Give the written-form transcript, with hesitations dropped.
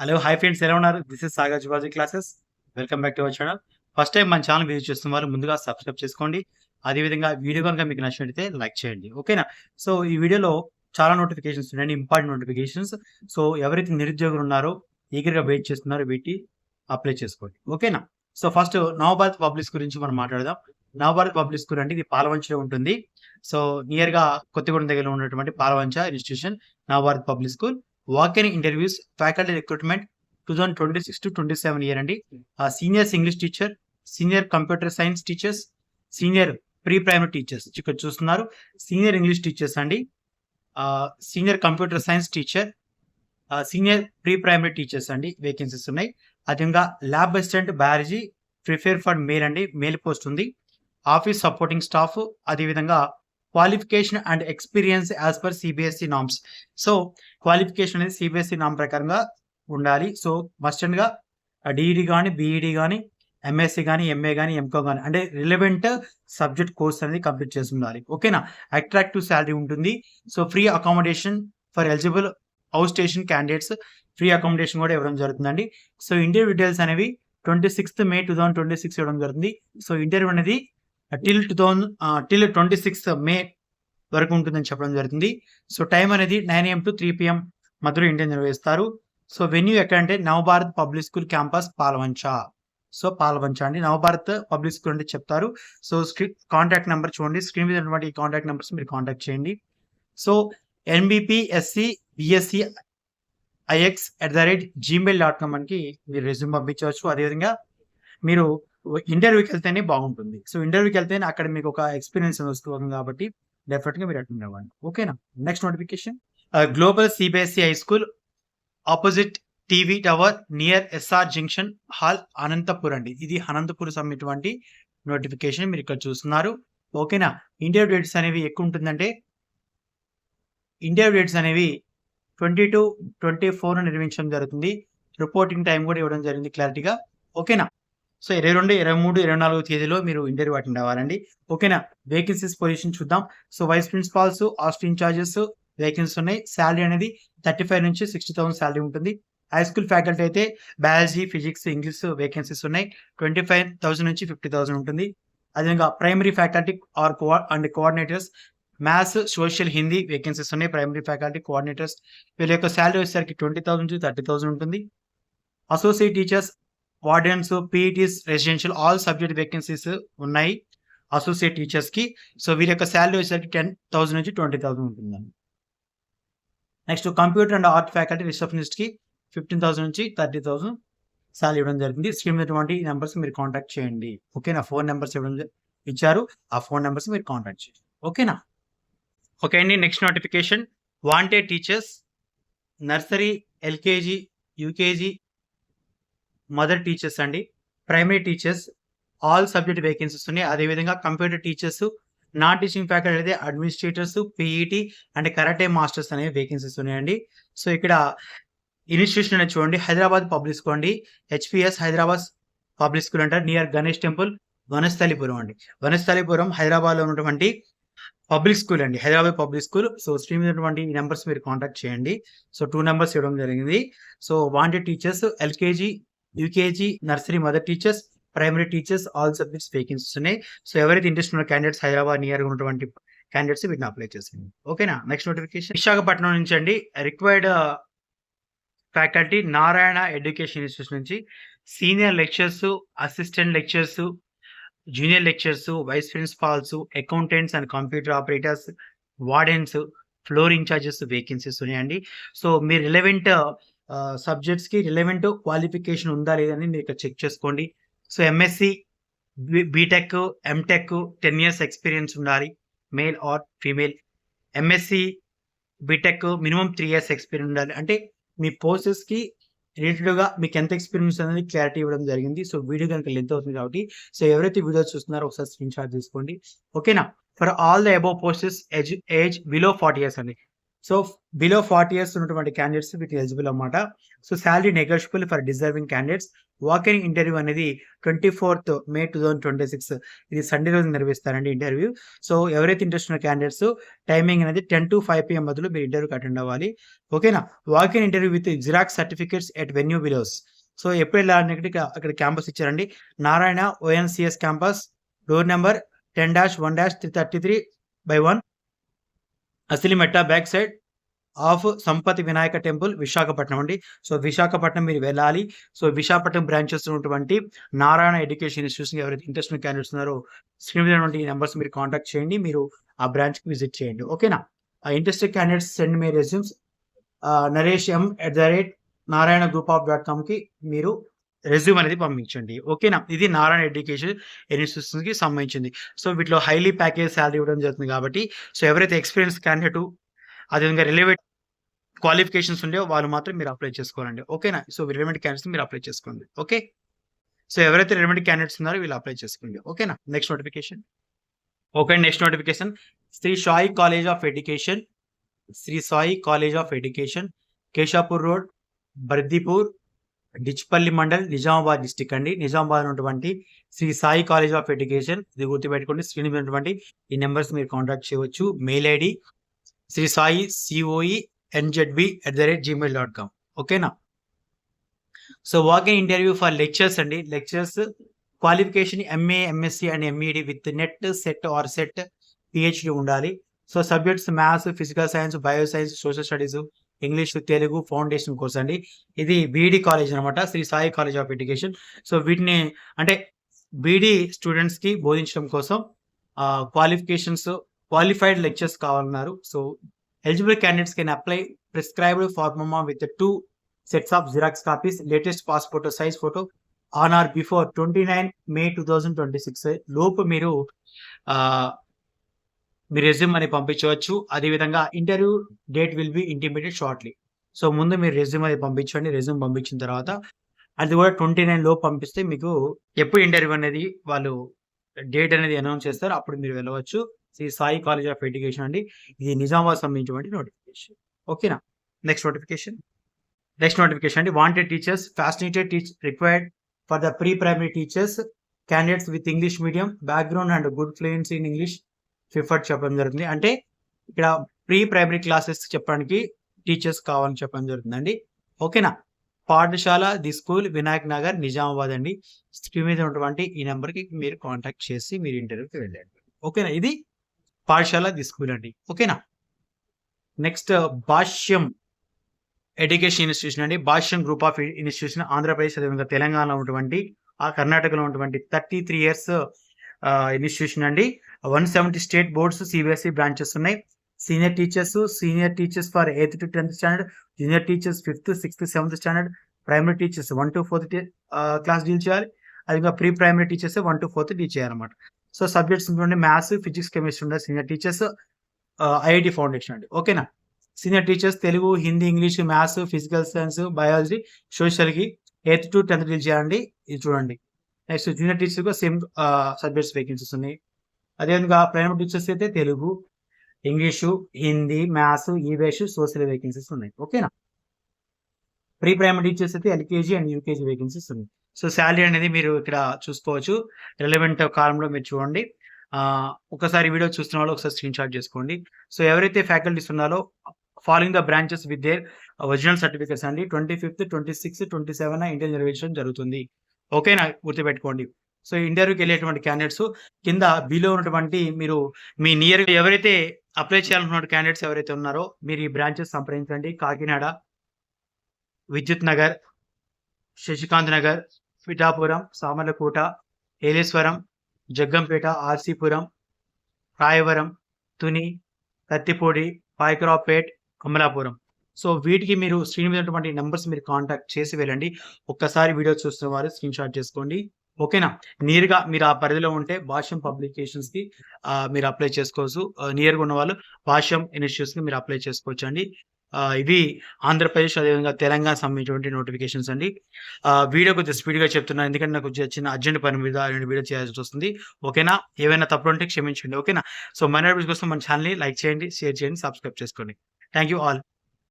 Hello hi friends, ఎలా ఉన్నారు? This is Sagar zoology classes. Welcome back to our channel. First time మన channel visit చేస్తున్న వారు ముందుగా సబ్స్క్రైబ్ చేసుకోండి. అదేవిధంగా వీడియో కనుక మీకు నచ్చినట్లయితే లైక్ చేయండి. ఓకేనా? సో ఈ వీడియోలో చాలా నోటిఫికేషన్స్ ఉన్నాయండి, ఇంపార్టెంట్ నోటిఫికేషన్స్. సో ఎవరైతే నిరుద్యోగులు ఉన్నారో, ఈగర్గా వెయిట్ చేస్తున్నారో వీటి అప్లై చేసుకోండి. ఓకేనా? సో ఫస్ట్ నవభారత్ పబ్లిక్ గురించి మనం మాట్లాడదాం. నవభారత్ పబ్లిక్ స్కూల్ అంటే ఇది పాలవంచలో ఉంటుంది. సో నియర్గా కొత్తగూడెం దగ్గర ఉన్నటువంటి Palvancha institution Navabharat public school. Walk in interviews, faculty recruitment 2026-27 year అండి. Seniors English teacher, senior computer science teachers, senior pre primary teachers ఇక్కడ చూస్తున్నారు. సీనియర్ ఇంగ్లీష్ టీచర్స్ అండి, senior computer science teacher, senior pre primary teachers అండి vacancies ఉన్నాయి. అదేవిధంగా lab assistant biology prefer for male అండి, male post ఉంది. Office supporting staff, అదేవిధంగా qualification and experience as per CBSE norms. So qualification అనేది CBSE నామ్ ప్రకారంగా ఉండాలి. సో మస్ట్ అండ్ గా డిఈడి కానీ, బీఈడి కానీ, ఎంఎస్సి కానీ, ఎంఏ కానీ, ఎంకో కానీ అంటే రిలవెంట్ సబ్జెక్ట్ కోర్స్ అనేది కంప్లీట్ చేసి ఉండాలి. ఓకేనా? అట్రాక్టివ్ శాలరీ ఉంటుంది. So free accommodation for eligible house station candidates, free accommodation కూడా ఇవ్వడం జరుగుతుందండి. సో ఇంటర్వ్యూ డీటెయిల్స్ అనేవి 26 May 2026 ఇవ్వడం జరుగుతుంది. సో ఇంటర్వ్యూ అనేది టిల్ 26 May వరకు ఉంటుందని చెప్పడం జరుగుతుంది. సో టైం అనేది 9 AM to 3 PM మధ్యలో ఇంటర్వ్యూ నిర్వహిస్తారు. సో వెన్యూ ఎక్కడంటే Navabharat public school campus Palvancha. So Palvancha అండి, నవభారత్ పబ్లిక్ స్కూల్ అంటే చెప్తారు. సో కాంటాక్ట్ నెంబర్ చూడండి, స్క్రీన్ మీద ఉన్నటువంటి ఈ కాంటాక్ట్ నెంబర్స్ మీరు కాంటాక్ట్ చేయండి. సో NBPSC BSc IX@gmail.com మనకి మీరు రెజ్యూమ్ పంపించవచ్చు. అదేవిధంగా మీరు ఇంటర్వ్యూకి వెళ్తేనే బాగుంటుంది. సో ఇంటర్వ్యూకి వెళ్తేనే అక్కడ మీకు ఒక ఎక్స్పీరియన్స్ వస్తుంది కాబట్టి డెఫినెట్గా మీరు అటెండ్ అవ్వండి. ఓకేనా? Next notification, global CBSE high school opposite TV tower near SR junction hall Anantapur అండి. ఇది అనంతపూర్ సంబంధించినటువంటి నోటిఫికేషన్ మీరు ఇక్కడ చూస్తున్నారు. ఓకేనా? ఇంటర్వ్యూ డేట్స్ అనేవి ఎక్కువ ఉంటుందంటే ఇంటర్వ్యూ డేట్స్ అనేవి 22-24 నిర్వహించడం జరుగుతుంది. రిపోర్టింగ్ టైం కూడా ఇవ్వడం జరిగింది క్లారిటీగా. ఓకేనా? సో 22, 23, 24 తేదీలో మీరు ఇంటర్వ్యూ అటెండ్ అవ్వాలండి. ఓకేనా? వేకెన్సీస్ పొజిషన్ చూద్దాం. So vice principals, hostel incharges vacancies ఉన్నాయి. శాలరీ అనేది 35 నుంచి 60,000 శాలరీ ఉంటుంది. హై స్కూల్ ఫ్యాకల్టీ అయితే బయాలజీ, ఫిజిక్స్, ఇంగ్లీష్ వేకెన్సీస్ ఉన్నాయి. 25,000 నుంచి 50,000 ఉంటుంది. అదేవిధంగా primary faculty or coordinators, maths, social, Hindi vacancies ఉన్నాయి. ప్రైమరీ ఫ్యాకల్టీ కోఆర్డినేటర్స్ వీళ్ళ యొక్క శాలరీ వచ్చేసరికి 20,000 నుంచి 30,000 ఉంటుంది. Associate teachers, wardens, PETs, residential all subject vacancies ఉన్నాయి అసోసియేట్ టీచర్స్ కి. సో వీరి యొక్క శాలరీ వచ్చేసరికి 10,000 నుంచి 20,000 ఉంటుందండి. Next computer and art faculty receptionist కి 15,000 నుంచి 30,000 శాలరీ ఇవ్వడం జరిగింది. స్క్రీన్ మీద నెంబర్స్ మీరు కాంటాక్ట్ చేయండి. ఓకేనా? 4 నెంబర్స్ ఇచ్చారు, ఆ 4 నెంబర్స్ మీరు కాంటాక్ట్ చేయండి. ఓకేనా? ఓకే అండి. Next notification, wanted teachers nursery, LKG, UKG, mother teachers అండి, primary teachers all subject vacancies ఉన్నాయి. అదేవిధంగా computer teachers, non teaching faculty అయితే administrators, PET and karate masters అనేవి వేకెన్సీస్ ఉన్నాయండి. సో ఇక్కడ ఇన్స్టిట్యూషన్ అనేది చూడండి, హైదరాబాద్ పబ్లిక్ స్కూల్ అండి. HPS హైదరాబాద్ పబ్లిక్ స్కూల్ అంటారు. నియర్ గణేష్ టెంపుల్, వనస్థలిపురం అండి. వనస్థలిపురం హైదరాబాద్లో ఉన్నటువంటి పబ్లిక్ స్కూల్ అండి, Hyderabad public school. So stream ఉన్నటువంటి నెంబర్స్ మీరు కాంటాక్ట్ చేయండి. సో 2 నెంబర్స్ ఇవ్వడం జరిగింది. So wanted teachers LKG, UKG, nursery, mother teachers, primary teachers all subjects vacancies ఉన్నాయి. సో ఎవరైతే ఇంట్రెస్ట్ ఉన్న క్యాండిడేట్స్ హైదరాబాద్ నియర్గా ఉన్నటువంటి క్యాండిడేట్స్ వీటిని అప్లై చేసింది. ఓకేనా? నెక్స్ట్ నోటిఫికేషన్, విశాఖపట్నం నుంచి అండి. Required faculty Narayana education institution నుంచి senior lectures, assistant lectures, junior lectures, vice principals, accountants and computer operators, wardens, floor in charges vacancies ఉన్నాయండి. సో మీరు రిలవెంట్ సబ్జెక్ట్స్కి రిలవెంట్ క్వాలిఫికేషన్ ఉందా లేదని మీరు ఇక్కడ చెక్ చేసుకోండి. So MSc, BTech, MTech 10 years experience ఉండాలి, male or female. MSc, BTech minimum 3 years experience ఉండాలి. అంటే మీ పోస్టెస్కి రిలేటెడ్గా మీకు ఎంత ఎక్స్పీరియన్స్ అనేది క్లారిటీ ఇవ్వడం జరిగింది. సో వీడియో కనుక లెంత్ అవుతుంది కాబట్టి సో ఎవరైతే వీడియో చూస్తున్నారో ఒకసారి స్క్రీన్ షాట్ తీసుకోండి. ఓకేనా? For all the above posts age below 40 years అండి. సో బిలో 40 ఇయర్స్ ఉన్నటువంటి క్యాండిడేట్స్ వీటికి ఎలిజిబుల్ అన్నమాట. So salary negotiable for deserving candidates. Walk in interview అనేది 24th May 2026 ఇది సండే రోజు నిర్వహిస్తారండి ఇంటర్వ్యూ. సో ఎవరైతే ఇంట్రెస్ట్ ఉన్న క్యాండిడేట్స్ టైమింగ్ అనేది 10 to 5 PM మధ్యలో మీరు ఇంటర్వ్యూకి అటెండ్ అవ్వాలి. ఓకేనా? Walk in interview with xerox certificates at venue below. So ఎప్పుడు వెళ్ళాలంటే అక్కడ క్యాంపస్ ఇచ్చారండి. Narayana ONCS campus, door number 10-1-333/1, Asilmetta back side of Sampathi Vinayaka temple, Visakhapatnam అండి. సో విశాఖపట్నం మీరు వెళ్ళాలి. సో విశాఖపట్నం బ్రాంచెస్ ఉన్నటువంటి నారాయణ ఎడ్యుకేషన్ ఇన్స్టిట్యూషన్ ఎవరైతే ఇంట్రెస్ట్ ఉన్న క్యాండిడేట్స్ ఉన్నారో స్క్రీన్ మీద ఉన్నటువంటి ఈ నెంబర్స్ మీరు కాంటాక్ట్ చేయండి. మీరు ఆ బ్రాంచ్కి విజిట్ చేయండి. ఓకేనా? Interested candidates send me resumes naresh@narayanagroupofcom కి మీరు రెజ్యూమ్ అనేది పంపించండి. ఓకేనా? ఇది నారాయణ ఎడ్యుకేషన్ ఇన్స్టిట్యూషన్స్కి సంబంధించింది. సో వీటిలో హైలీ ప్యాకేజ్ శాలరీ ఇవ్వడం జరుగుతుంది కాబట్టి సో ఎవరైతే ఎక్స్పీరియన్స్ క్యాండిడేట్ అదేవిధంగా రిలేవెంట్ క్వాలిఫికేషన్స్ ఉండే వాళ్ళు మాత్రం మీరు అప్లై చేసుకోవాలండి. ఓకేనా? సో రిలవెంట్ క్యాండిడేట్స్ మీరు అప్లై చేసుకోండి. ఓకే. సో ఎవరైతే రిలవెంట్ క్యాండిడేట్స్ ఉన్నారో వీళ్ళు అప్లై చేసుకోండి. ఓకేనా? Next notification. Okay. Next notification Shri Sai college of education, Shri Sai college of education, Keshapur road, Bardipur, Dichpally mandal, Nizamabad district అండి. నిజామాబాద్ ఉన్నటువంటి Shri Sai college of education ఇది గుర్తుపెట్టుకోండి. స్క్రీన్ మీద ఉన్నటువంటి ఈ నెంబర్స్ మీరు కాంటాక్ట్ చేయవచ్చు. Mail ID Sri Sai COENZB@gmail.com. ఓకేనా? So walk in interview for lectures అండి. Lectures qualification MA, MSc and MED with NET, SET or SET, PhD ఉండాలి. So subjects maths, physical science, bio science, social studies, English, Telugu foundation course అండి. ఇది BD college అనమాట, Sri Sai college of education. So వీటిని అంటే BD స్టూడెంట్స్కి బోధించడం కోసం qualified lectures కావాలన్నారు. So eligible candidates can apply prescribed pharma with 2 sets of Xerox copies, latest passport size photo on or before 29 May 2026 లోపు మీరు మీ రెజ్యూమ్ అని పంపించవచ్చు. అదేవిధంగా interview date will be intimated shortly. So ముందు మీరు రెజ్యూమ్ అది పంపించండి. రెజ్యూమ్ పంపించిన తర్వాత అది కూడా 29 లోపు పంపిస్తే మీకు ఎప్పుడు ఇంటర్వ్యూ అనేది వాళ్ళు డేట్ అనేది అనౌన్స్ చేస్తారు. అప్పుడు మీరు వెళ్ళవచ్చు. Shri Sai college of education అండి. ఇది నిజామాబాద్ సంబంధించినటువంటి నోటిఫికేషన్. ఓకేనా? నెక్స్ట్ నోటిఫికేషన్ అండి. Wanted teachers, fascinated required for the pre primary teachers candidates with English medium background and good fluency in English preferred చెప్పడం జరుగుతుంది. అంటే ఇక్కడ ప్రీ ప్రైమరీ క్లాసెస్ చెప్పడానికి టీచర్స్ కావాలని చెప్పడం జరుగుతుందండి. ఓకేనా? పాఠశాల ది స్కూల్, వినాయక్ నగర్, నిజామాబాద్ అండి. స్క్రీన్ మీద ఉన్నటువంటి ఈ నెంబర్కి మీరు కాంటాక్ట్ చేసి మీరు ఇంటర్వ్యూకి వెళ్ళండి. ఓకేనా? ఇది పాఠశాల ది స్కూల్ అండి. ఓకేనా? నెక్స్ట్ భాష్యం ఎడ్యుకేషన్ ఇన్స్టిట్యూషన్ అండి. భాష్యం గ్రూప్ ఆఫ్ ఇన్స్టిట్యూషన్ ఆంధ్రప్రదేశ్ అదేవిధంగా తెలంగాణలో ఉన్నటువంటి కర్ణాటకలో ఉన్నటువంటి 33 years ఇన్స్టిట్యూషన్ అండి. 170 స్టేట్ బోర్డ్స్, CBSE బ్రాంచెస్ ఉన్నాయి. Senior teachers for 8th to 10th standard, junior teachers 5th, 6th, 7th standard, primary teachers 1 to 4th class deal చేయాలి. అదేవిధంగా pre primary teachers 1 to 4th deal చేయాలన్నమాట. So subjects ఉంటుండే maths, physics, chemistry ఉండే senior teachers, IIT foundation అండి. ఓకేనా? Senior teachers Telugu, Hindi, English, maths, physical science, biology, సోషల్కి 8th to 10th deal చేయాలండి. ఇది చూడండి. నెక్స్ట్ జూనియర్ టీచర్స్ కూడా సేమ్ సబ్జెక్ట్స్ వేకెన్సీస్ ఉన్నాయి. అదేవిధంగా ప్రైమరీ టీచర్స్ అయితే Telugu, English, Hindi, maths, EVS, social vacancies ఉన్నాయి. ఓకేనా? ప్రీ ప్రైమరీ టీచర్స్ అయితే LKG అండ్ UKG వేకెన్సీస్ ఉన్నాయి. సో శాలరీ అనేది మీరు ఇక్కడ చూసుకోవచ్చు. రిలవెంట్ కాలంలో మీరు చూడండి. ఒకసారి వీడియో చూస్తున్న వాళ్ళు ఒకసారి స్క్రీన్ షాట్ చేసుకోండి. సో ఎవరైతే ఫ్యాకల్టీస్ ఉన్నారో following the branches with their original certificates అండి 25th, 26th, 27 ఇంటర్వ్యూ నిర్వహించడం జరుగుతుంది. ఓకేనా? గుర్తుపెట్టుకోండి. సో ఇంటర్వ్యూకి వెళ్ళేటువంటి క్యాండిడేట్స్ కింద బిలో ఉన్నటువంటి మీరు మీ నియర్ ఎవరైతే అప్లై చేయాలనుకున్న క్యాండిడేట్స్ ఎవరైతే ఉన్నారో మీరు ఈ బ్రాంచెస్ సంప్రదించండి. కాకినాడ, విద్యుత్ నగర్, శశికాంత్ నగర్, పిఠాపురం, సామర్లకోట, ఏలేశ్వరం, జగ్గంపేట, ఆర్సీపురం, రాయవరం, తుని, కత్తిపూడి, పాయకరావుపేట్, అమలాపురం. సో వీటికి మీరు స్క్రీన్ మీద ఉన్నటువంటి నెంబర్స్ మీరు కాంటాక్ట్ చేసి వెళ్ళండి. ఒక్కసారి వీడియో చూస్తున్న వారు స్క్రీన్ షాట్ చేసుకోండి. ఓకేనా? నియర్గా మీరు ఆ పరిధిలో ఉంటే భాష్యం పబ్లికేషన్స్కి మీరు అప్లై చేసుకోవచ్చు. నియర్గా ఉన్న వాళ్ళు భాష్యం ఇన్స్టిట్యూట్స్కి మీరు అప్లై చేసుకోవచ్చు అండి. ఇవి ఆంధ్రప్రదేశ్ అదేవిధంగా తెలంగాణ సంబంధించినటువంటి నోటిఫికేషన్స్ అండి. వీడియో కొద్దిగా స్పీడ్గా చెప్తున్నాను ఎందుకంటే నాకు చిన్న అర్జెంట్ పని మీద వీడియో చేయాల్సి వస్తుంది. ఓకేనా? ఏవైనా తప్పులు ఉంటే క్షమించండి. ఓకేనా? సో మన వీడియోస్ కోసం మన ఛానల్ని లైక్ చేయండి, షేర్ చేయండి, సబ్స్క్రైబ్ చేసుకోండి. Thank you all.